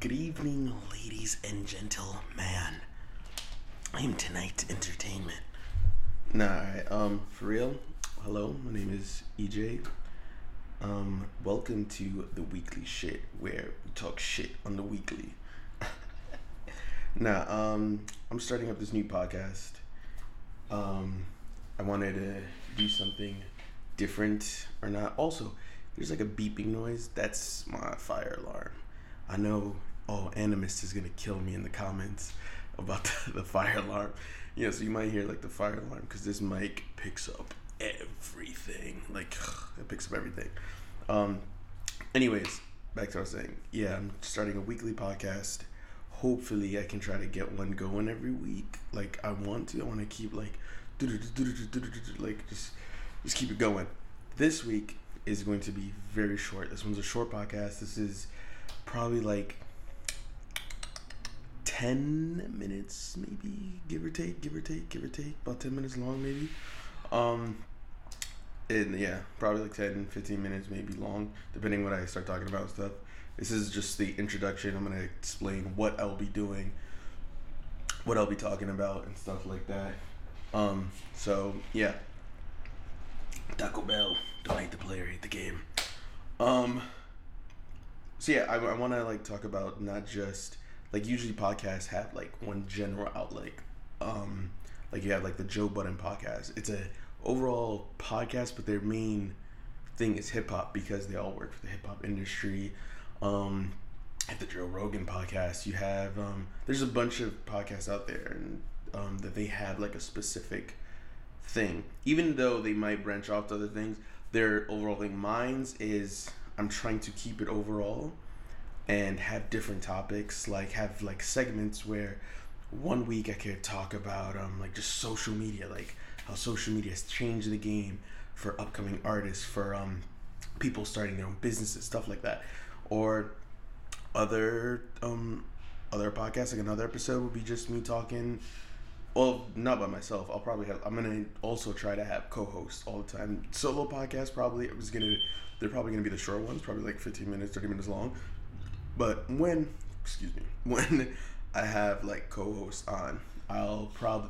Good evening, ladies and gentlemen. I am Tonight Entertainment. For real. Hello, my name is EJ. Welcome to the weekly shit where we talk shit on the weekly. I'm starting up this new podcast. I wanted to do something different or not. Also, there's like a beeping noise. That's my fire alarm. I know Animist is gonna kill me in the comments about the fire alarm. Yeah, so you might hear like the fire alarm because this mic picks up everything. Like it picks up everything. Anyways, back to what I was saying. Yeah, I'm starting a weekly podcast. Hopefully, I can try to get one going every week. Like I want to. I want to keep like just keep it going. This week is going to be very short. This one's a short podcast. This is probably like 10 minutes, maybe, give or take, about 10 minutes long, maybe. And yeah, probably like 10, 15 minutes, maybe long, depending what I start talking about and stuff. This is just the introduction. I'm going to explain what I'll be doing, what I'll be talking about, and stuff like that. So, yeah. Taco Bell, don't hate the player, hate the game. So yeah, I want to like talk about not just like usually podcasts have like one general outlet. Like you have like the Joe Budden podcast. It's a overall podcast, but their main thing is hip hop because they all work for the hip hop industry. At the Joe Rogan podcast, you have there's a bunch of podcasts out there and that they have like a specific thing. Even though they might branch off to other things, their overall thing. Mine's is I'm trying to keep it overall and have different topics, like have like segments where one week I could talk about like just social media, like how social media has changed the game for upcoming artists, for people starting their own businesses, stuff like that. Or other podcasts, like another episode would be just me talking. Well, not by myself. I'm gonna also try to have co-hosts all the time. Solo podcasts they're probably gonna be the short ones, probably like 15 minutes, 30 minutes long. But when I have like co-hosts on,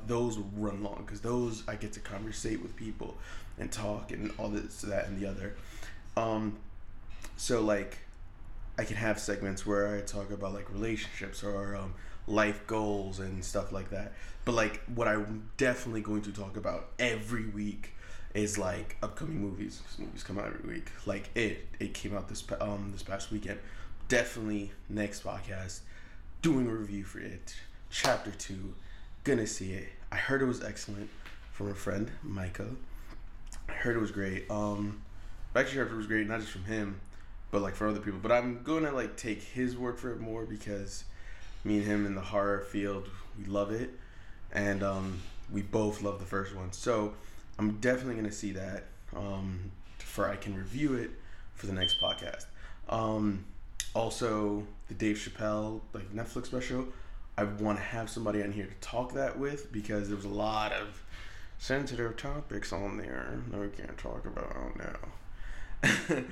those will run long because those I get to conversate with people and talk and all this, that, and the other. So like I can have segments where I talk about like relationships or life goals and stuff like that. But like what I'm definitely going to talk about every week is like upcoming movies. Movies come out every week. Like it came out this past weekend. Definitely next podcast doing a review for it. Chapter 2. Gonna see it. I heard it was excellent from a friend, Micah. I heard it was great. I actually heard it was great, not just from him, but like for other people. But I'm gonna like take his word for it more because me and him in the horror field, we love it, and we both love the first one. So I'm definitely gonna see that for I can review it for the next podcast. Also, the Dave Chappelle like Netflix special. I want to have somebody on here to talk that with because there was a lot of sensitive topics on there that we can't talk about now.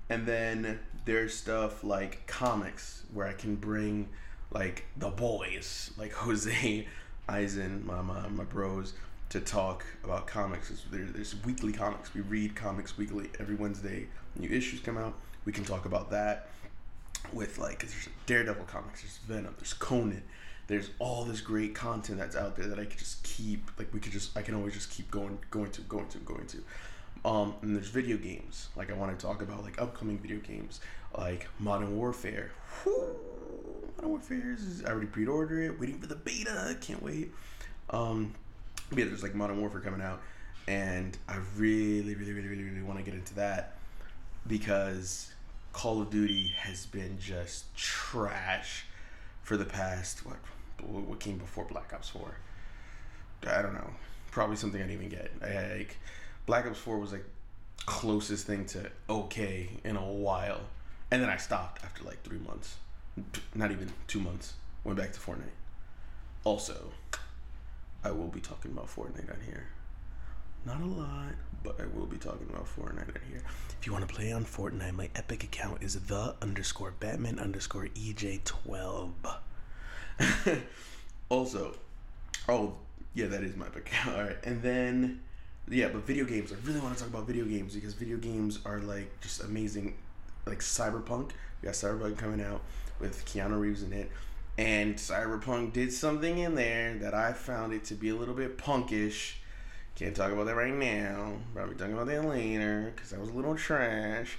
And then there's stuff like comics where I can bring like the boys, like Jose, Eisen, my bros, to talk about comics. There's weekly comics. We read comics weekly. Every Wednesday, new issues come out. We can talk about that with like, cause there's Daredevil comics, there's Venom, there's Conan. There's all this great content that's out there that I could just keep, like I can always just keep going to. And there's video games. Like I want to talk about like upcoming video games, like Modern Warfare. Modern Warfare I already pre-ordered it, waiting for the beta. Can't wait. Yeah, there's like Modern Warfare coming out, and I really want to get into that because Call of Duty has been just trash for the past what came before Black Ops 4. I don't know. Probably something I didn't even get. Like Black Ops 4 was like closest thing to okay in a while, and then I stopped after like 3 months. Not even 2 months. Went back to Fortnite. Also, I will be talking about Fortnite on here. Not a lot, but I will be talking about Fortnite right here. If you want to play on Fortnite, my Epic account is the_Batman_EJ12. Also, oh yeah, that is my Epic account. All right, and then yeah, but video games. I really want to talk about video games because video games are like just amazing. Like Cyberpunk, we got Cyberpunk coming out with Keanu Reeves in it, and Cyberpunk did something in there that I found it to be a little bit punkish. Can't talk about that right now. Probably talking about that later because that was a little trash.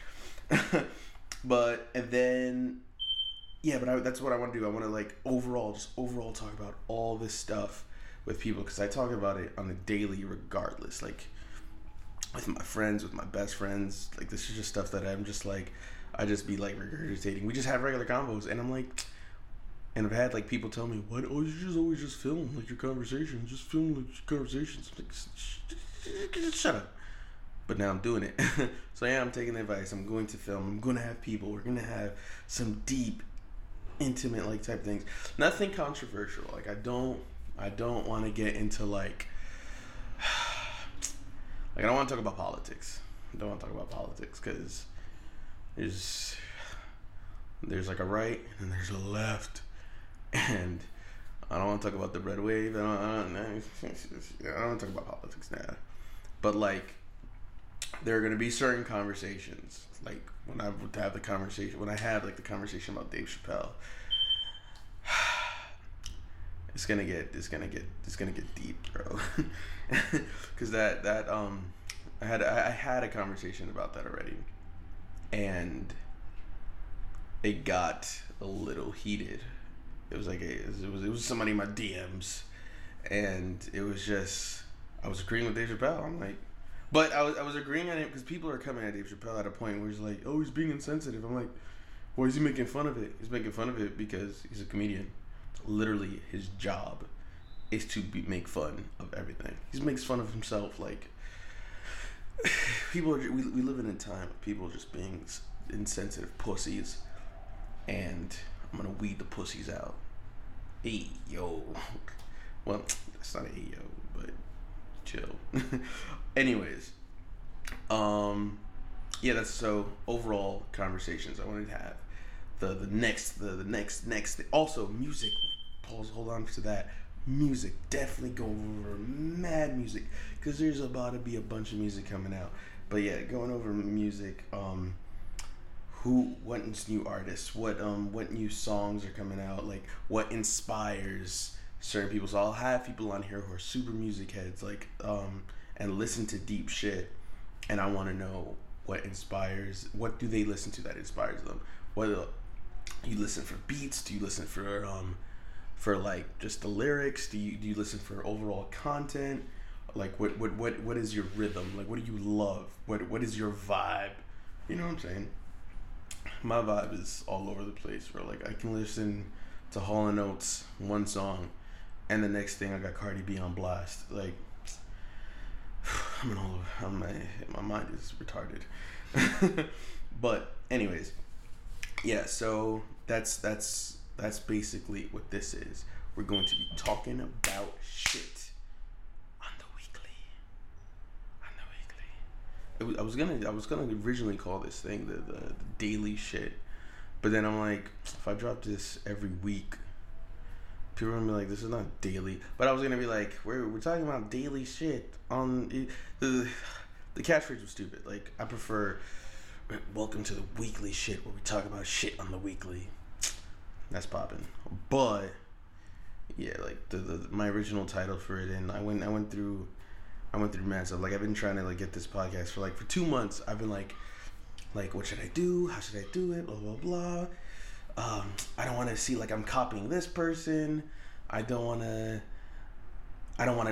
But and then yeah, but that's what I want to do. I want to like overall talk about all this stuff with people because I talk about it on a daily, regardless. Like with my friends, with my best friends. Like this is just stuff that I'm just like, I just be like regurgitating. We just have regular combos, and I'm like, and I've had like people tell me, "What? Oh, you just always just film like your conversations. Just film like your conversations." I'm like, just shut up. But now I'm doing it. So yeah, I'm taking the advice. I'm going to film. I'm going to have people. We're going to have some deep, intimate like type things. Nothing controversial. Like I don't want to get into like I don't want to talk about politics. I don't want to talk about politics because there's like a right and there's a left, and I don't want to talk about the red wave. I don't want to talk about politics now. But like, there are going to be certain conversations. Like when I would have the conversation, when I have like the conversation about Dave Chappelle, it's gonna get deep, bro. Because I had a conversation about that already, and it got a little heated. It was like it was somebody in my DMs, and it was just I was agreeing with Dave Chappelle. I'm like, but I was agreeing on it because people are coming at Dave Chappelle at a point where he's like, oh, he's being insensitive. I'm like, why is he making fun of it? He's making fun of it because he's a comedian. Literally, his job is to make fun of everything. He makes fun of himself. Like people, we live in a time of people just being insensitive pussies, and I'm gonna weed the pussies out. Hey yo, well, that's not a hey yo, but chill. Anyways, yeah, that's so overall conversations I wanted to have. The next also music. Pause. Hold on to that. Music, definitely go over mad music because there's about to be a bunch of music coming out. But yeah, going over music. What new artists? What new songs are coming out? Like what inspires certain people? So I'll have people on here who are super music heads, like and listen to deep shit, and I want to know what inspires. What do they listen to that inspires them? What you listen for beats? Do you listen for like just the lyrics? Do you listen for overall content? Like what is your rhythm? Like what do you love? What is your vibe? You know what I'm saying? My vibe is all over the place, bro. Like I can listen to Hall & Oates one song, and the next thing I got Cardi B on blast. Like my mind is retarded. But anyways, yeah. So that's basically what this is. We're going to be talking about shit on the weekly. I was gonna originally call this thing the daily shit, but then I'm like, if I drop this every week, people are gonna be like, this is not daily. But I was gonna be like, we're talking about daily shit on the catchphrase was stupid. Like I prefer welcome to the weekly shit where we talk about shit on the weekly. That's popping. But yeah, like the my original title for it, and I went through mad stuff. Like I've been trying to like get this podcast for 2 months. I've been like what should I do? How should I do it? Blah blah blah. I don't want to see like I'm copying this person. I don't want to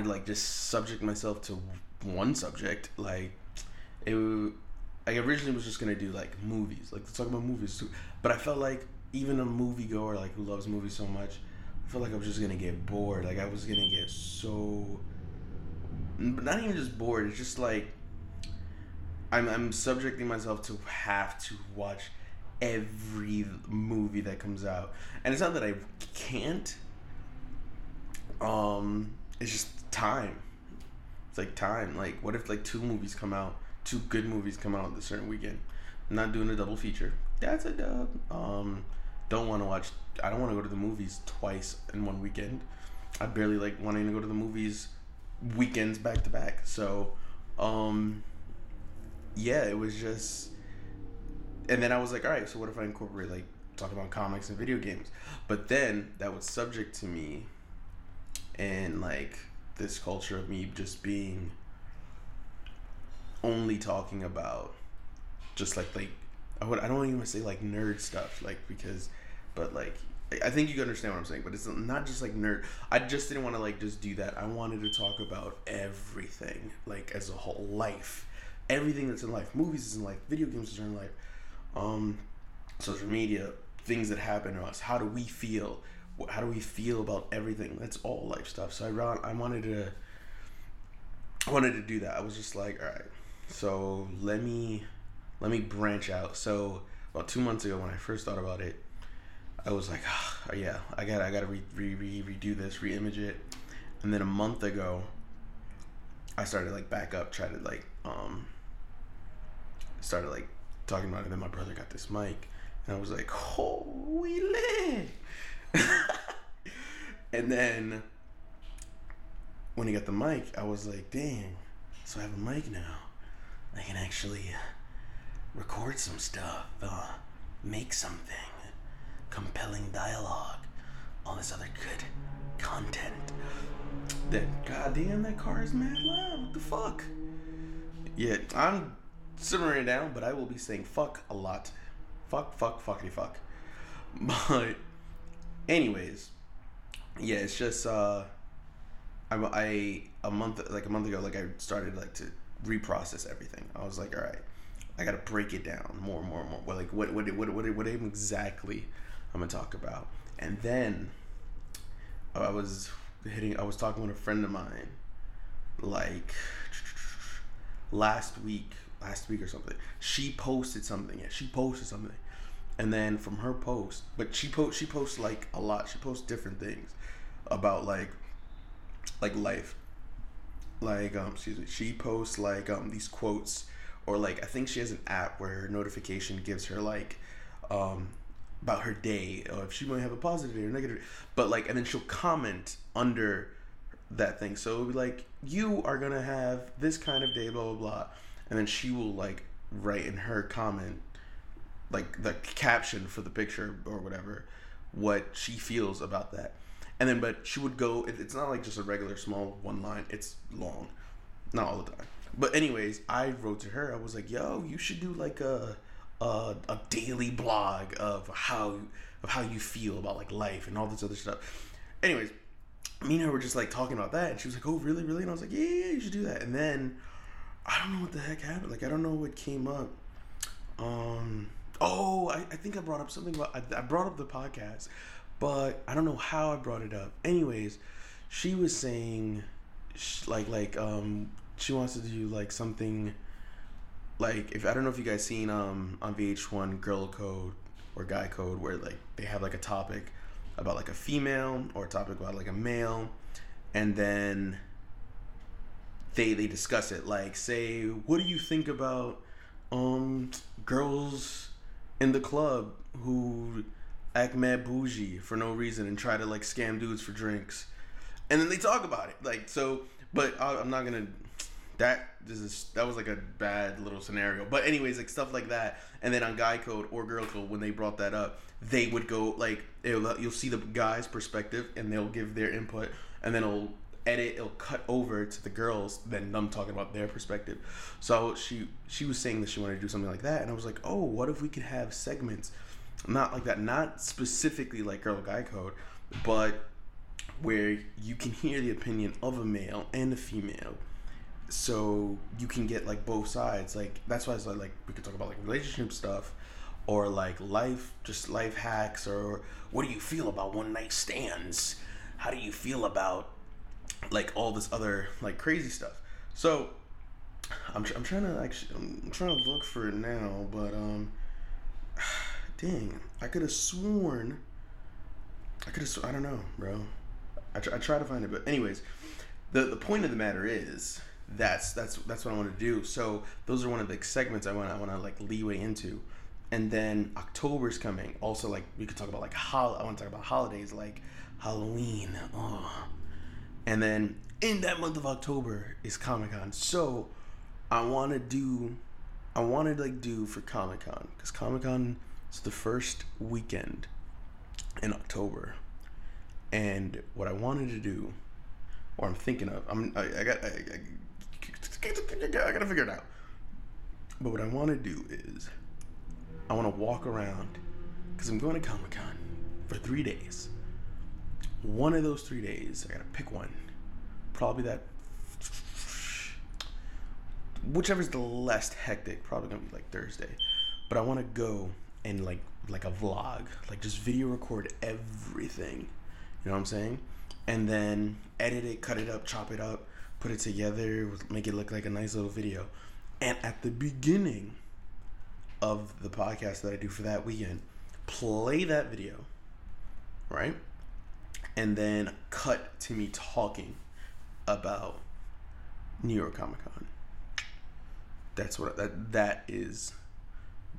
like just subject myself to one subject. Like I originally was just gonna do like movies, like let's talk about movies too. But I felt like even a moviegoer like who loves movies so much, I felt like I was just gonna get bored. Like I was gonna get so, not even just bored. It's just like I'm subjecting myself to have to watch every movie that comes out, and it's not that I can't. It's just time. It's like time. Like, what if like two good movies come out this certain weekend? I'm not doing a double feature. That's a dub. Don't want to watch. I don't want to go to the movies twice in one weekend. I barely like wanting to go to the movies weekends back to back. So, yeah, it was just. And then I was like, all right, so what if I incorporate like talk about comics and video games? But then that was subject to me and like this culture of me just being only talking about just like I don't even say like nerd stuff, like, because, but like I think you understand what I'm saying, but it's not just like nerd. I just didn't want to like just do that. I wanted to talk about everything, like as a whole, life, everything that's in life. Movies is in life, video games is in life, social media, things that happen to us. How do we feel? How do we feel about everything? That's all life stuff. So I wanted to do that. I was just like, all right, so let me branch out. So about 2 months ago, when I first thought about it, I was like, oh, yeah, I gotta redo this, reimage it. And then a month ago, I started like back up, try to like started like talking about it. And then my brother got this mic, and I was like, holy lit. And then when he got the mic, I was like, dang, so I have a mic now. I can actually record some stuff, make something, compelling dialogue, all this other good content. Then, goddamn, that car is mad loud. What the fuck? Yeah, I'm simmering it down, but I will be saying fuck a lot. Fuck, fuckity fuck. But, anyways, yeah, it's just, a month ago, like, I started, like, to reprocess everything. I was like, all right, I gotta break it down more. Like, what exactly I'm gonna talk about. And then I was talking with a friend of mine, like last week or something. She posted something, and then from her post, but she posts like a lot. She posts different things about like life. Like she posts like these quotes, or like I think she has an app where her notification gives her like about her day, or if she might have a positive day or negative, but like, and then she'll comment under that thing. So it'll be like, you are gonna have this kind of day, blah blah blah, and then she will like write in her comment, like the caption for the picture or whatever, what she feels about that. And then, but she would go, it's not like just a regular small one line, it's long, not all the time. But anyways, I wrote to her, I was like, yo, you should do like a daily blog of how you feel about like life and all this other stuff. Anyways, me and her were just like talking about that, and she was like, oh, really? And I was like, yeah, you should do that. And then I don't know what the heck happened. Like, I don't know what came up. I think I brought up something about, I brought up the podcast, but I don't know how I brought it up. Anyways, she was saying she wants to do like something, like, if I don't know if you guys seen on VH1 Girl Code or Guy Code, where like they have like a topic about like a female or a topic about like a male, and then they discuss it. Like, say, what do you think about girls in the club who act mad bougie for no reason and try to like scam dudes for drinks, and then they talk about it, like, so. But I'm not gonna. That was like a bad little scenario. But anyways, like stuff like that. And then on Guy Code or Girl Code, when they brought that up, they would go like, you'll see the guy's perspective and they'll give their input, and then it'll cut over to the girls, then them talking about their perspective. So she was saying that she wanted to do something like that, and I was like, oh, what if we could have segments, not like that, not specifically like Girl Guy Code, but where you can hear the opinion of a male and a female, so you can get like both sides. Like, that's why it's like we could talk about like relationship stuff, or like life hacks, or what do you feel about one night stands, how do you feel about like all this other like crazy stuff. So I'm trying to look for it now, but dang, I could have sworn I don't know, bro. I try to find it, but anyways, the point of the matter is that's what I want to do. So those are one of the segments I want to like leeway into. And then October's coming. Also, like we could talk about like I want to talk about holidays like Halloween. Oh. And then in that month of October is Comic-Con. So I want to like do for Comic-Con, because Comic-Con is the first weekend in October. And what I wanted to do, or I'm thinking of, I gotta figure it out. But what I want to do is I want to walk around, because I'm going to Comic-Con for 3 days. One of those 3 days, I gotta pick one. Probably that, whichever's the less hectic, probably gonna be like Thursday. But I want to go and like a vlog, like just video record everything. You know what I'm saying? And then edit it, cut it up, chop it up, put it together, make it look like a nice little video. And at the beginning of the podcast that I do for that weekend, play that video, right? And then cut to me talking about New York Comic Con. That's what that is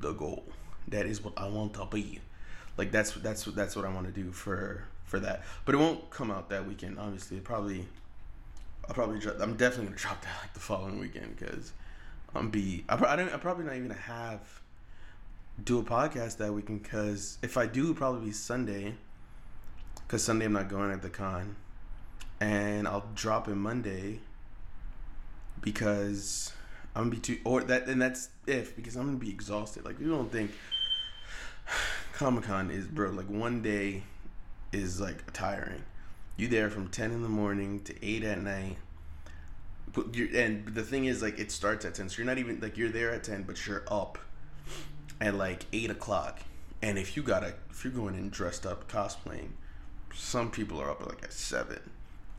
the goal. That is what I want to be. Like that's what I want to do for that. But it won't come out that weekend. Obviously, I'm definitely gonna drop that like the following weekend, because I'm probably not even gonna do a podcast that weekend, because if I do, it'll probably be Sunday, because Sunday I'm not going at the con, and I'll drop it Monday because I'm gonna be that's because I'm gonna be exhausted. Like, you don't think Comic-Con is, bro, like one day is like tiring. You there from 10 in the morning to 8 at night. And the thing is, like, it starts at 10, so you're not even like, you're there at 10, but you're up at like 8 o'clock. And if you're going in dressed up cosplaying, some people are up like at 7,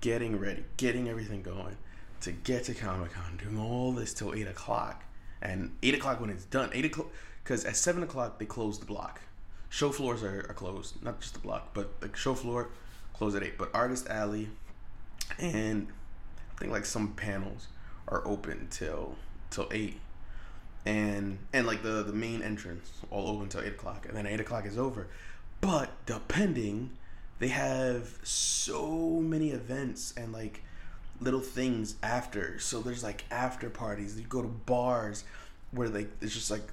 getting ready, getting everything going to get to Comic-Con, doing all this till 8 o'clock. And 8 o'clock when it's done, 8 o'clock, because at 7 o'clock they close the block. Show floors are closed, not just the block, but the show floor closed at 8. But Artist Alley and I think like some panels are open till 8. And like the main entrance all open till 8 o'clock, and then 8 o'clock is over. But depending, they have so many events and like little things after. So there's like after parties. You go to bars where like it's just like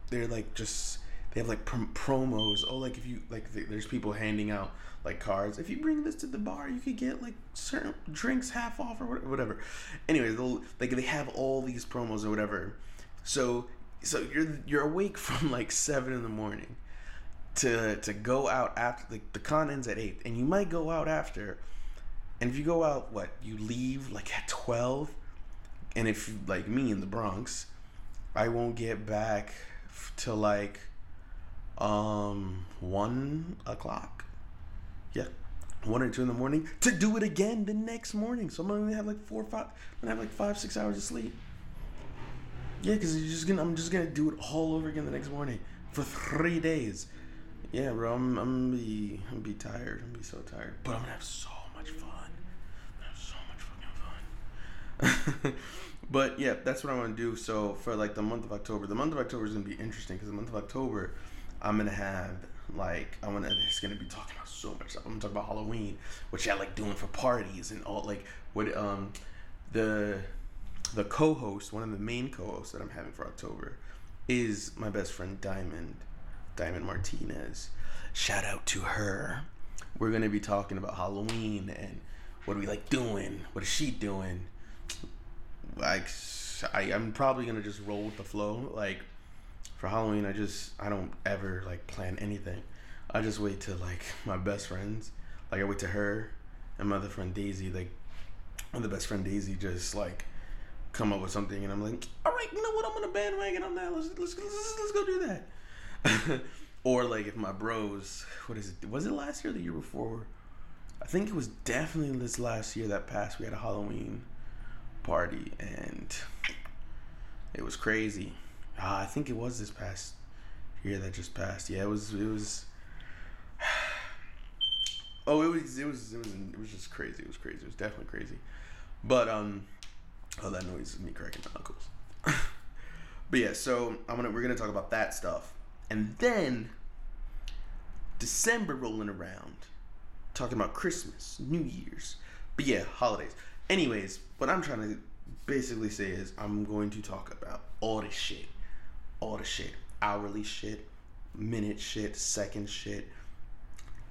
they're like just they have like promos. Oh, like if you like there's people handing out like cards. If you bring this to the bar, you could get like certain drinks half off or whatever. Anyways, they have all these promos or whatever. So you're awake from like 7 in the morning to go out after the con ends at 8, and you might go out after. And if you go out, you leave like at 12, and if like me in the Bronx, I won't get back till like 1 o'clock. Yeah, 1 or 2 in the morning to do it again the next morning. So I'm gonna have like 4 or 5. I'm gonna have like 5-6 hours of sleep. Yeah, because I'm just gonna do it all over again the next morning for 3 days. Yeah, bro, I'm gonna be tired. I'm gonna be so tired, but I'm gonna have so much fun. But yeah, that's what I want to do. So for like the month of October is gonna be interesting, because the month of October I'm gonna have it's gonna be talking about so much stuff. I'm gonna talk about Halloween, which I like doing for parties and all, like what the co-host, one of the main co-hosts that I'm having for October is my best friend Diamond Martinez. Shout out to her. We're gonna be talking about Halloween and what are we like doing, what is she doing. Like I'm probably gonna just roll with the flow. Like for Halloween, I don't ever like plan anything. I just wait till like my best friends, like I wait to her and my other friend Daisy, like the best friend Daisy, just like come up with something, and I'm like, all right, you know what, I'm gonna bandwagon on that. Let's go do that. Or like if my bros, was it last year or the year before? I think it was definitely this last year that passed. We had a Halloween party and it was crazy. I think it was this past year that just passed. Yeah, it was oh, it was just crazy. It was crazy. It was definitely crazy. But Oh, that noise is me cracking my knuckles. But yeah, so we're gonna talk about that stuff, and then December rolling around, talking about Christmas, New Year's, but yeah, holidays. Anyways, what I'm trying to basically say is I'm going to talk about all the shit, hourly shit, minute shit, second shit,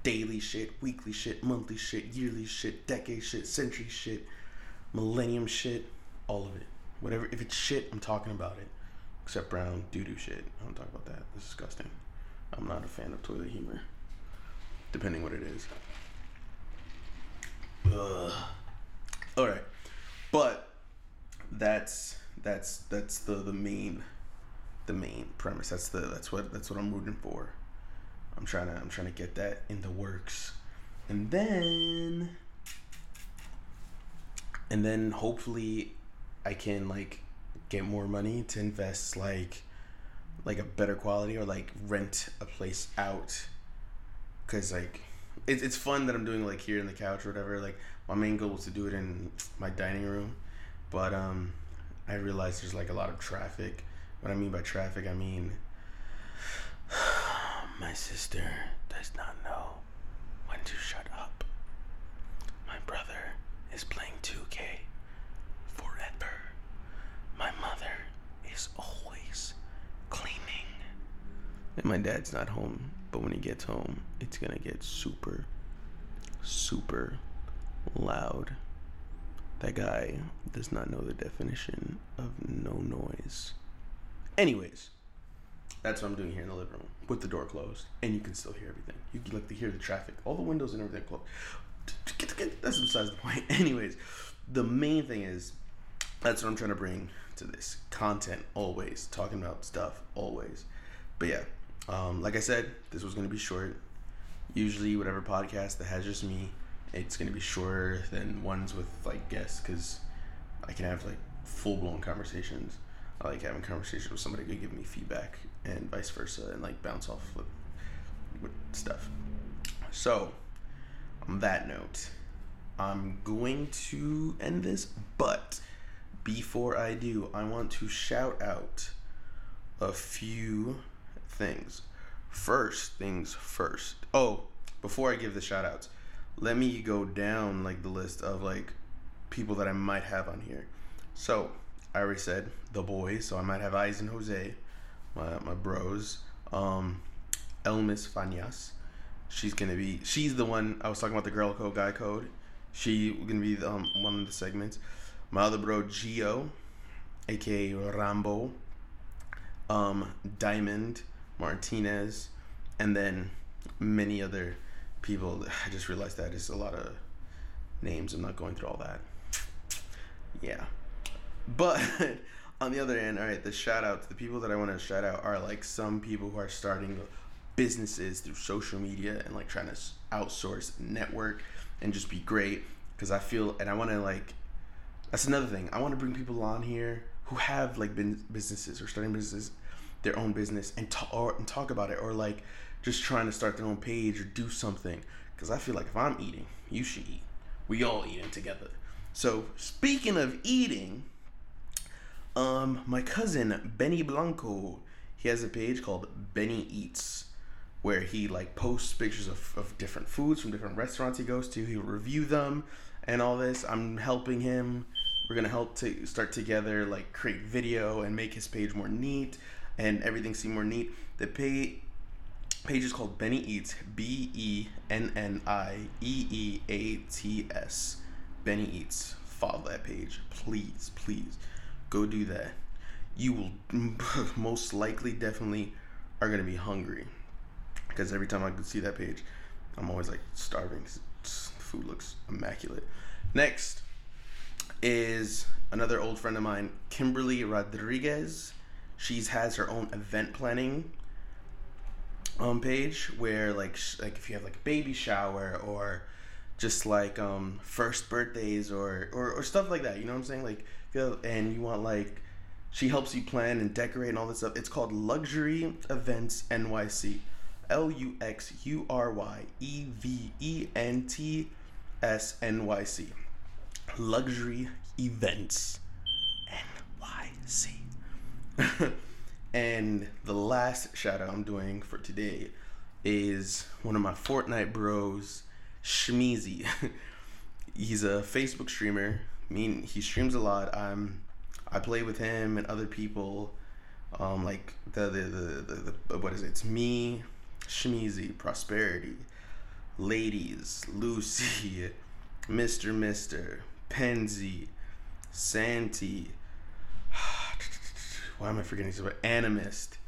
daily shit, weekly shit, monthly shit, yearly shit, decade shit, century shit, millennium shit, all of it. Whatever, if it's shit, I'm talking about it. Except brown doo-doo shit. I don't talk about that. It's disgusting. I'm not a fan of toilet humor. Depending what it is. Ugh. Alright. But that's the main premise. That's what I'm rooting for. I'm trying to get that in the works. And then hopefully I can like get more money to invest like a better quality, or like rent a place out, because like it's fun that I'm doing like here in the couch or whatever. Like my main goal was to do it in my dining room, but I realized there's like a lot of traffic. What I mean by traffic, I mean my sister does not know when to shut up. My brother is playing 2K forever. My mother is always cleaning. And my dad's not home, but when he gets home, it's gonna get super, super loud. That guy does not know the definition of no noise. Anyways, that's what I'm doing here in the living room with the door closed, and you can still hear everything. You can like to hear the traffic, all the windows and everything closed. That's besides the point. Anyways, the main thing is that's what I'm trying to bring to this content. Always talking about stuff, always. But yeah, like I said, this was gonna be short. Usually, whatever podcast that has just me, it's gonna be shorter than ones with like guests, because I can have like full blown conversations. I like having conversations with somebody who can give me feedback and vice versa, and like bounce off with stuff. So, on that note, I'm going to end this, but before I do, I want to shout out a few things. First things first. Oh, before I give the shout outs, let me go down like the list of like people that I might have on here. So, I already said the boys, so I might have Eyes and Jose, my bros. Elmis Fanias. She's the one I was talking about, the girl code, guy code. She gonna be one of the segments. My other bro Gio, aka Rambo, Diamond Martinez, and then many other people. I just realized that is a lot of names. I'm not going through all that. Yeah. But on the other end, all right, the shout out to the people that I want to shout out are like some people who are starting businesses through social media and like trying to outsource, network, and just be great. Because I feel, and I want to like, that's another thing. I want to bring people on here who have like businesses or starting businesses, their own business, and talk about it, or like just trying to start their own page or do something. Because I feel like if I'm eating, you should eat. We all eating together. So speaking of eating, my cousin Benny Blanco, he has a page called Benny Eats, where he like posts pictures of different foods from different restaurants he goes to. He'll review them and all this. I'm helping him. We're gonna help to start together, like create video and make his page more neat and everything seem more neat. The page is called Benny Eats, BENNIEEATS. Benny Eats. Follow that page, please. Go do that. You will most likely, definitely, are gonna be hungry, because every time I see that page, I'm always like starving. Food looks immaculate. Next is another old friend of mine, Kimberly Rodriguez. She has her own event planning page, where like if you have like a baby shower or just like first birthdays or stuff like that, you know what I'm saying? Like if you have, and you want like, she helps you plan and decorate and all this stuff. It's called Luxury Events NYC. LuxuryEvents NYC. Luxury Events See. And the last shout out I'm doing for today is one of my Fortnite bros, Shmeezy. He's a Facebook streamer. He streams a lot. I play with him and other people. Like the what is it? It's me, Shmeezy, Prosperity, Ladies, Lucy, Mr. Penzi, Santi. Why am I forgetting somebody? Animist.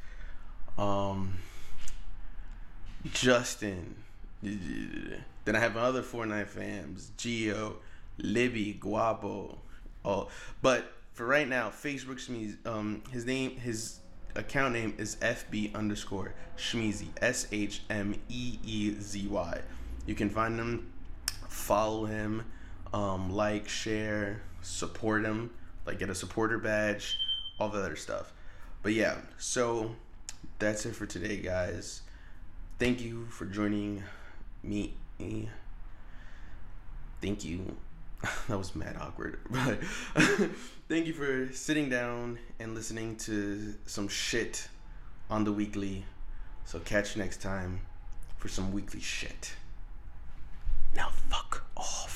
Justin. Then I have my other Fortnite fams, Geo, Libby, Guapo. Oh, but for right now, Facebook Shmeezy, his account name is FB_Shmeezy, SHMEEZY. You can find him, follow him, like, share, support him, like get a supporter badge, all the other stuff. But yeah, so that's it for today, guys. Thank you for joining me. Thank you. That was mad awkward. But thank you for sitting down and listening to some shit on the weekly. So catch you next time for some weekly shit. Now fuck off.